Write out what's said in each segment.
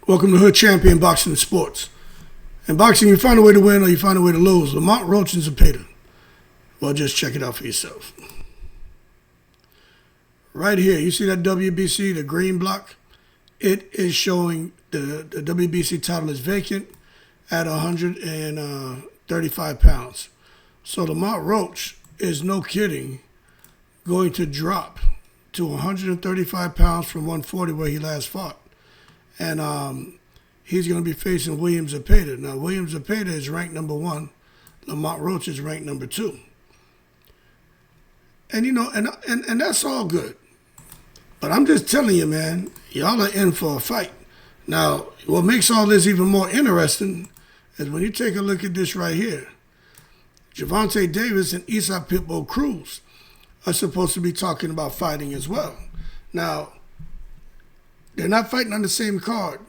Welcome to Hood Champion Boxing and Sports. In boxing, you find a way to win or you find a way to lose. Lamont Roach and Zepeda. Well, just check it out for yourself. Right here, you see that WBC, the green block? It is showing the WBC title is vacant at 135 pounds. So Lamont Roach is, no kidding, going to drop to 135 pounds from 140 where he last fought. And he's going to be facing William Zepeda. Now, William Zepeda is ranked number 1. Lamont Roach is ranked number 2. And, you know, and that's all good. But I'm just telling you, man, y'all are in for a fight. Now, what makes all this even more interesting is when you take a look at this right here. Gervonta Davis and Isaac Pitbull Cruz are supposed to be talking about fighting as well. Now, they're not fighting on the same card.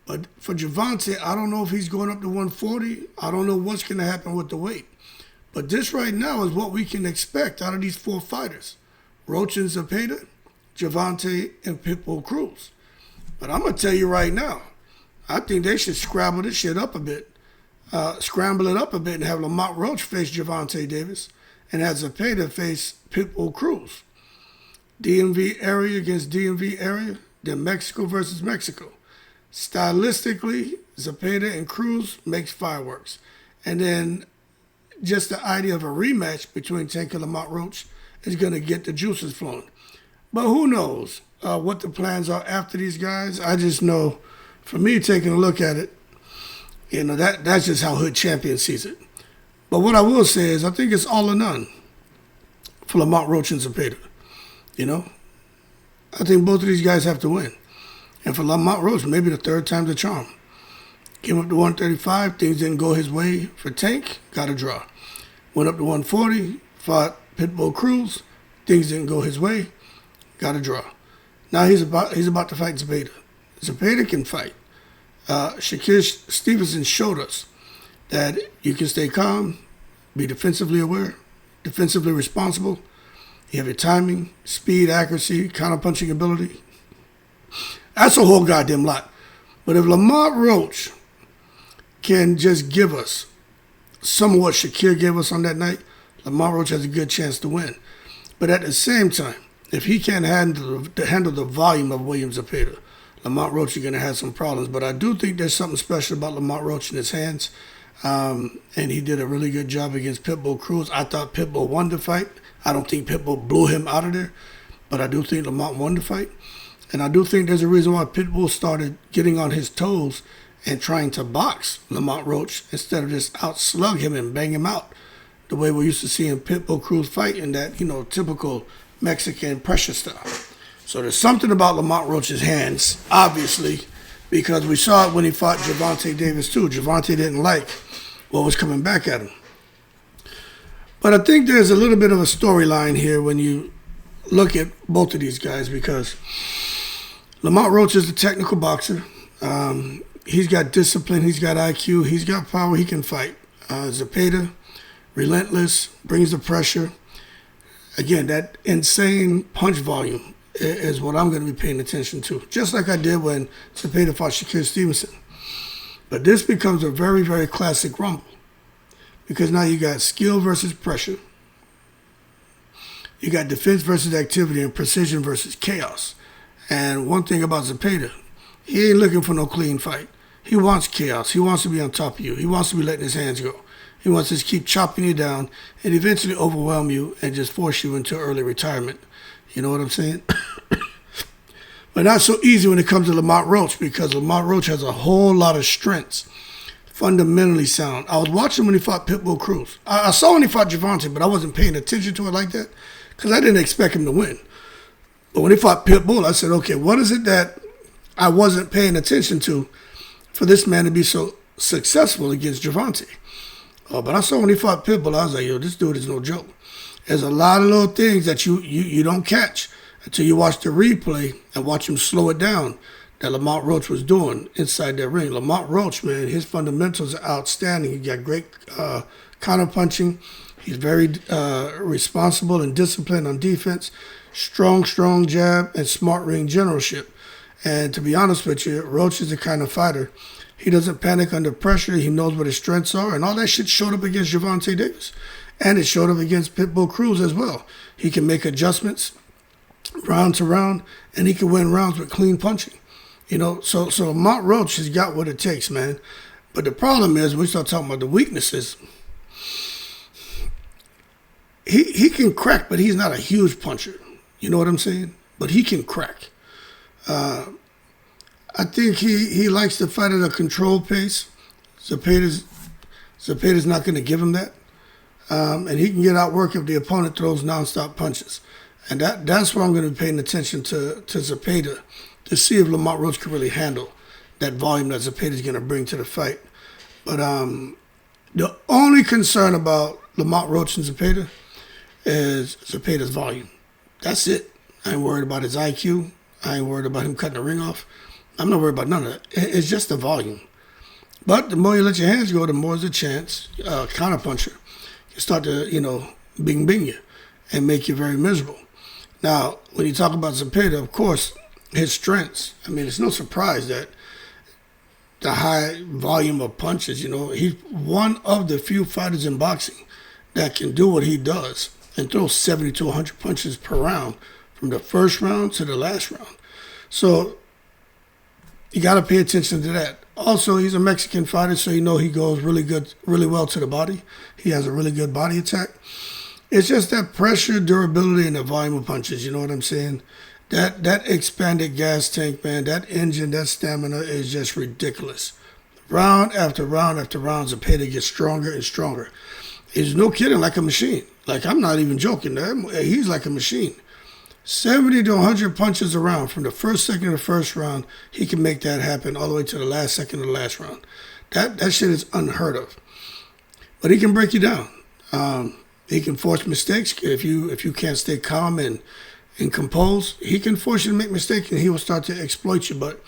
But for Gervonta, I don't know if he's going up to 140. I don't know what's going to happen with the weight. But this right now is what we can expect out of these 4 fighters. Roach and Zepeda, Gervonta, and Pitbull Cruz. But I'm going to tell you right now, I think they should scramble this shit up a bit. Scramble it up a bit and have Lamont Roach face Gervonta Davis and have Zepeda face Pitbull Cruz. DMV area against DMV area, then Mexico versus Mexico. Stylistically, Zepeda and Cruz makes fireworks. And then just the idea of a rematch between Tank and Lamont Roach is going to get the juices flowing. But who knows what the plans are after these guys. I just know, for me, taking a look at it, you know, that's just how Hood Champion sees it. But what I will say is I think it's all or none for Lamont Roach and Zepeda. You know, I think both of these guys have to win. And for Lamont Roach, maybe the third time's a charm. Came up to 135, things didn't go his way for Tank, got a draw. Went up to 140, fought Pitbull Cruz, things didn't go his way, got a draw. Now he's about to fight Zepeda. Zepeda can fight. Shakur Stevenson showed us that you can stay calm, be defensively aware, defensively responsible. You have your timing, speed, accuracy, counter-punching ability. That's a whole goddamn lot. But if Lamont Roach can just give us some of what Shakur gave us on that night, Lamont Roach has a good chance to win. But at the same time, if he can't handle the volume of William Zepeda, Lamont Roach is going to have some problems. But I do think there's something special about Lamont Roach in his hands. And he did a really good job against Pitbull Cruz. I thought Pitbull won the fight. I don't think Pitbull blew him out of there. But I do think Lamont won the fight. And I do think there's a reason why Pitbull started getting on his toes and trying to box Lamont Roach instead of just out-slug him and bang him out the way we're used to seeing Pitbull Cruz fight in that, you know, typical Mexican pressure style. So there's something about Lamont Roach's hands, obviously, because we saw it when he fought Gervonta Davis too. Gervonta didn't like what was coming back at him. But I think there's a little bit of a storyline here when you look at both of these guys, because Lamont Roach is a technical boxer. He's got discipline, he's got IQ, he's got power, he can fight. Zepeda, relentless, brings the pressure. Again, that insane punch volume is what I'm going to be paying attention to, just like I did when Zepeda fought Shakur Stevenson. But this becomes a very, very classic rumble, because now you got skill versus pressure. You got defense versus activity and precision versus chaos. And one thing about Zepeda, he ain't looking for no clean fight. He wants chaos. He wants to be on top of you. He wants to be letting his hands go. He wants to just keep chopping you down and eventually overwhelm you and just force you into early retirement. You know what I'm saying? But not so easy when it comes to Lamont Roach, because Lamont Roach has a whole lot of strengths. Fundamentally sound. I was watching when he fought Pitbull Cruz. I saw when he fought Gervonta, but I wasn't paying attention to it like that because I didn't expect him to win. But when he fought Pitbull, I said, okay, what is it that I wasn't paying attention to for this man to be so successful against Gervonta? But I saw when he fought Pitbull, I was like, yo, this dude is no joke. There's a lot of little things that you don't catch until you watch the replay and watch him slow it down that Lamont Roach was doing inside that ring. Lamont Roach, man, his fundamentals are outstanding. He got great counter-punching. He's very responsible and disciplined on defense. Strong jab and smart ring generalship. And to be honest with you, Roach is the kind of fighter. He doesn't panic under pressure. He knows what his strengths are. And all that shit showed up against Gervonta Davis. And it showed up against Pitbull Cruz as well. He can make adjustments round to round, and he can win rounds with clean punching. So Lamont Roach has got what it takes, man. But the problem is, when we start talking about the weaknesses, he can crack, but he's not a huge puncher. You know what I'm saying? But he can crack. I think he likes to fight at a controlled pace. Zepeda's not going to give him that. And he can get outworked if the opponent throws nonstop punches. And that's where I'm going to be paying attention to Zepeda, to see if Lamont Roach can really handle that volume that Zepeda's going to bring to the fight. But the only concern about Lamont Roach and Zepeda is Zepeda's volume. That's it. I ain't worried about his IQ. I ain't worried about him cutting the ring off. I'm not worried about none of that. It's just the volume. But the more you let your hands go, the more there's a chance counterpuncher can start to, bing you and make you very miserable. Now, when you talk about Zepeda, of course, his strengths, it's no surprise that the high volume of punches, he's one of the few fighters in boxing that can do what he does and throw 70 to 100 punches per round from the first round to the last round. So you got to pay attention to that. Also, he's a Mexican fighter, so he goes really well to the body. He has a really good body attack. It's just that pressure, durability, and the volume of punches. You know what I'm saying? That expanded gas tank, man, that engine, that stamina is just ridiculous. Round after round after round, Zepeda gets stronger and stronger. He's no kidding, like a machine. Like, I'm not even joking. He's like a machine. 70 to 100 punches a round. From the first second of the first round, he can make that happen all the way to the last second of the last round. That shit is unheard of. But he can break you down. He can force mistakes. If you can't stay calm and composed, he can force you to make mistakes, and he will start to exploit you. But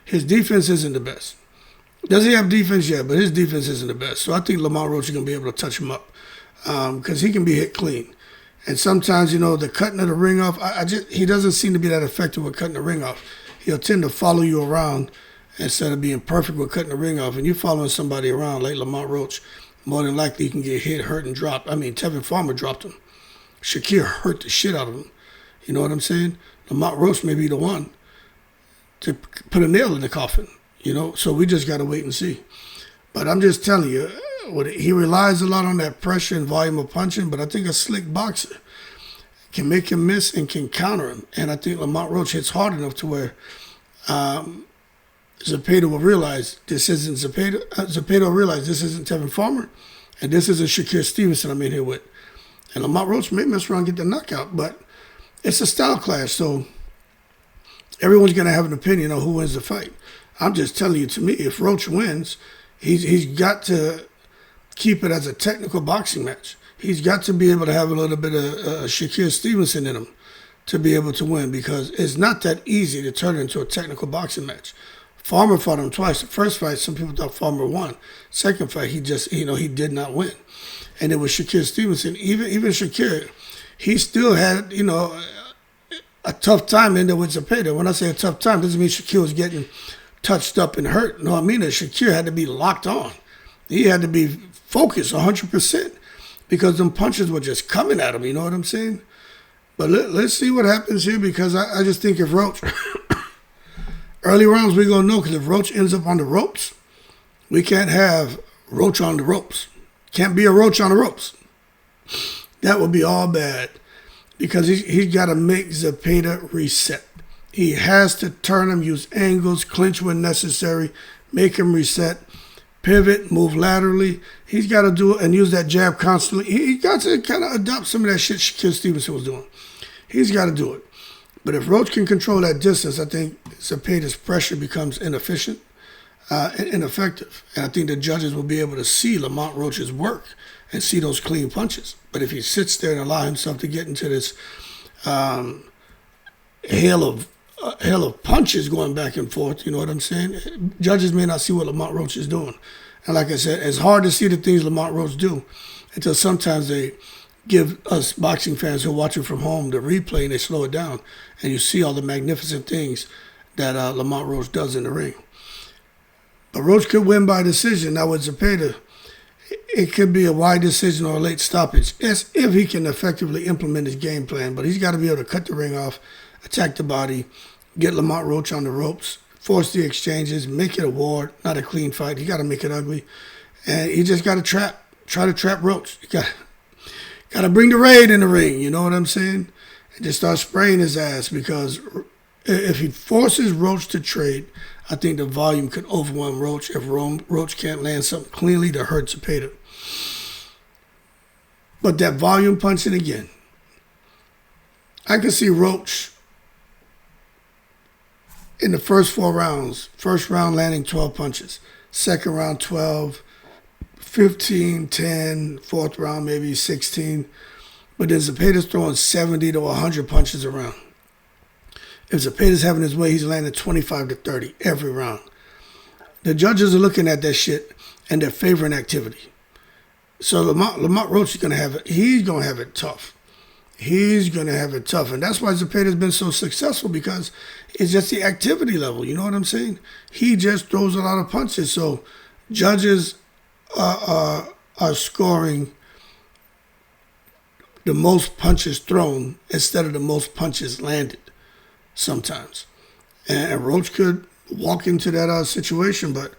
his defense isn't the best. Does he have defense? Yeah, but his defense isn't the best. So I think Lamont Roach is going to be able to touch him up because he can be hit clean. And sometimes, the cutting of the ring off, he doesn't seem to be that effective with cutting the ring off. He'll tend to follow you around instead of being perfect with cutting the ring off. And you're following somebody around like Lamont Roach, more than likely you can get hit, hurt, and dropped. Tevin Farmer dropped him. Shakir hurt the shit out of him. You know what I'm saying? Lamont Roach may be the one to put a nail in the coffin, So we just got to wait and see. But I'm just telling you, he relies a lot on that pressure and volume of punching, but I think a slick boxer can make him miss and can counter him. And I think Lamont Roach hits hard enough to where Zepeda will realize this isn't Zepeda. Zepeda will realize this isn't Tevin Farmer, and this isn't Shakir Stevenson I'm in here with. And Lamont Roach may mess around and get the knockout, but it's a style clash, so everyone's going to have an opinion on who wins the fight. I'm just telling you, to me, if Roach wins, he's got to keep it as a technical boxing match. He's got to be able to have a little bit of Shakir Stevenson in him to be able to win, because it's not that easy to turn it into a technical boxing match. Farmer fought him twice. The first fight, some people thought Farmer won. Second fight, he did not win. And it was Shakir Stevenson. Even Shakir, he still had, a tough time in there with Zepeda. When I say a tough time, doesn't mean Shakir was getting touched up and hurt. No, I mean that Shakir had to be locked on. He had to be focused 100% because them punches were just coming at him, you know what I'm saying? But let's see what happens here, because I just think if Roach, early rounds we're going to know, because if Roach ends up on the ropes, we can't have Roach on the ropes. Can't be a Roach on the ropes. That would be all bad, because he's got to make Zepeda reset. He has to turn him, use angles, clinch when necessary, make him reset, pivot, move laterally. He's got to do it and use that jab constantly. He got to kind of adopt some of that shit Shakir Stevenson was doing. He's got to do it. But if Roach can control that distance, I think Zepeda's pressure becomes inefficient and ineffective. And I think the judges will be able to see Lamont Roach's work and see those clean punches. But if he sits there and allow himself to get into this hail of punches going back and forth, you know what I'm saying? Judges may not see what Lamont Roach is doing. And like I said, it's hard to see the things Lamont Roach do until sometimes they give us boxing fans who are watching from home the replay and they slow it down, and you see all the magnificent things that Lamont Roach does in the ring. But Roach could win by decision. Now with Zepeda, it could be a wide decision or a late stoppage. It's if he can effectively implement his game plan. But he's got to be able to cut the ring off, attack the body, get Lamont Roach on the ropes, force the exchanges, make it a war, not a clean fight. He got to make it ugly. And he just got to try to trap Roach. You got to bring the raid in the ring, you know what I'm saying? And just start spraying his ass, because if he forces Roach to trade, I think the volume could overwhelm Roach if Roach can't land something cleanly to hurt Zepeda. But that volume punching again, I can see Roach in the first 4 rounds. First round landing 12 punches. Second round 12, 15, 10. Fourth round maybe 16. But then Zepeda's throwing 70 to 100 punches around. If Zepeda's having his way, he's landing 25 to 30 every round. The judges are looking at that shit and they're favoring activity. So Lamont Roach is going to have it. He's going to have it tough. He's going to have it tough. And that's why Zepeda's been so successful, because it's just the activity level. You know what I'm saying? He just throws a lot of punches. So judges are scoring the most punches thrown instead of the most punches landed sometimes. And Roach could walk into that situation, but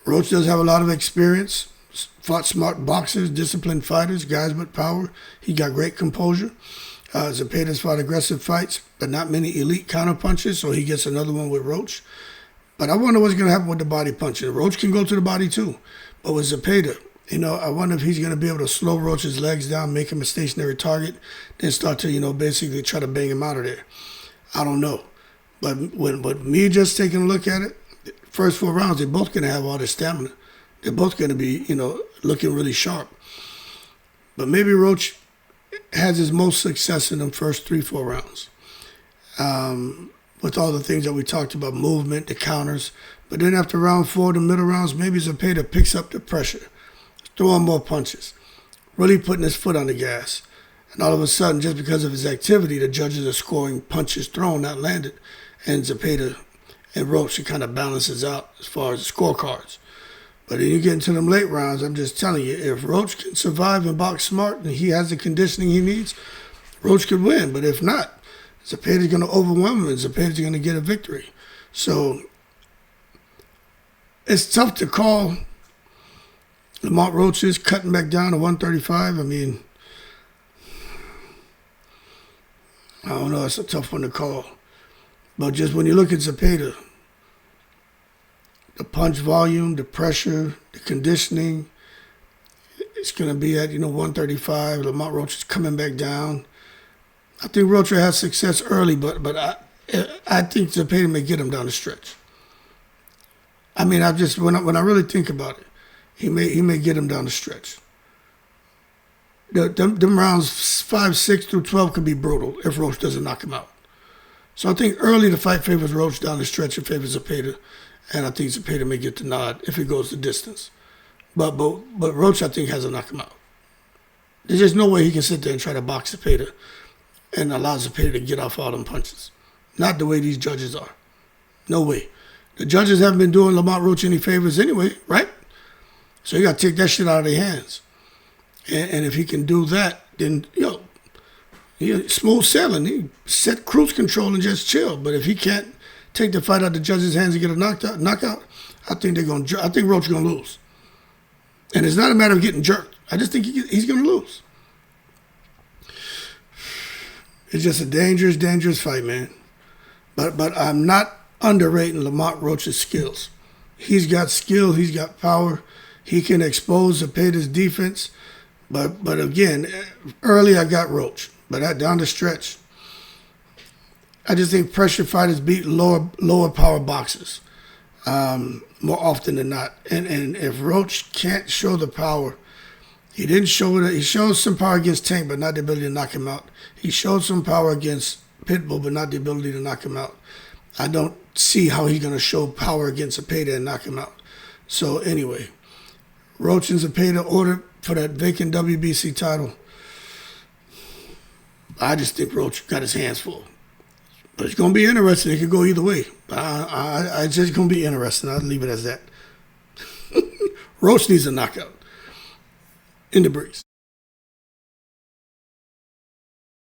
Roach does have a lot of experience. Fought smart boxers, disciplined fighters, guys with power. He got great composure. Zepeda's fought aggressive fights, but not many elite counter punches, so he gets another one with Roach. But I wonder what's going to happen with the body punching. Roach can go to the body too, but with Zepeda, I wonder if he's going to be able to slow Roach's legs down, make him a stationary target, then start to, basically try to bang him out of there. I don't know. But with me just taking a look at it, first 4 rounds, they're both going to have all their stamina. They're both going to be, looking really sharp. But maybe Roach has his most success in the first 3-4 rounds. With all the things that we talked about, movement, the counters. But then after round 4, the middle rounds, maybe Zepeda picks up the pressure, throwing more punches, really putting his foot on the gas. And all of a sudden, just because of his activity, the judges are scoring punches thrown, not landed. And Zepeda and Roach, it kind of balances out as far as the scorecards. But then you get into them late rounds, I'm just telling you, if Roach can survive and box smart and he has the conditioning he needs, Roach could win. But if not, Zepeda's going to overwhelm him and Zepeda's going to get a victory. So it's tough to call. Lamont Roach is cutting back down to 135. I mean, I don't know. It's a tough one to call. But just when you look at Zepeda, the punch volume, the pressure, the conditioning, it's going to be at, 135. Lamont Roach is coming back down. I think Roach will have success early, but I think Zepeda may get him down the stretch. I mean, when I really think about it, he may get him down the stretch. Them rounds 5, 6 through 12 could be brutal if Roach doesn't knock him out. So I think early the fight favors Roach, down the stretch it favors Zepeda. And I think Zepeda may get the nod if it goes the distance. But Roach, I think, has to knock him out. There's just no way he can sit there and try to box Zepeda and allow Zepeda to get off all them punches. Not the way these judges are. No way. The judges haven't been doing Lamont Roach any favors anyway, right? So you got to take that shit out of their hands. And if he can do that, then, he's smooth sailing. He set cruise control and just chill. But if he can't take the fight out of the judges' hands and get a knockout, I think Roach is going to lose. And it's not a matter of getting jerked. I just think he's going to lose. It's just a dangerous, dangerous fight, man. But I'm not underrating Lamont Roach's skills. He's got skill. He's got power. He can expose Zepeda's defense. But again, early I got Roach. But down the stretch, I just think pressure fighters beat lower power boxers more often than not. And if Roach can't show the power, he didn't show it. He showed some power against Tank, but not the ability to knock him out. He showed some power against Pitbull, but not the ability to knock him out. I don't see how he's going to show power against Zepeda and knock him out. So anyway, Roach and Zepeda ordered for that vacant WBC title. I just think Roach got his hands full. But it's going to be interesting. It could go either way. It's just going to be interesting. I'll leave it as that. Roach needs a knockout in the breeze.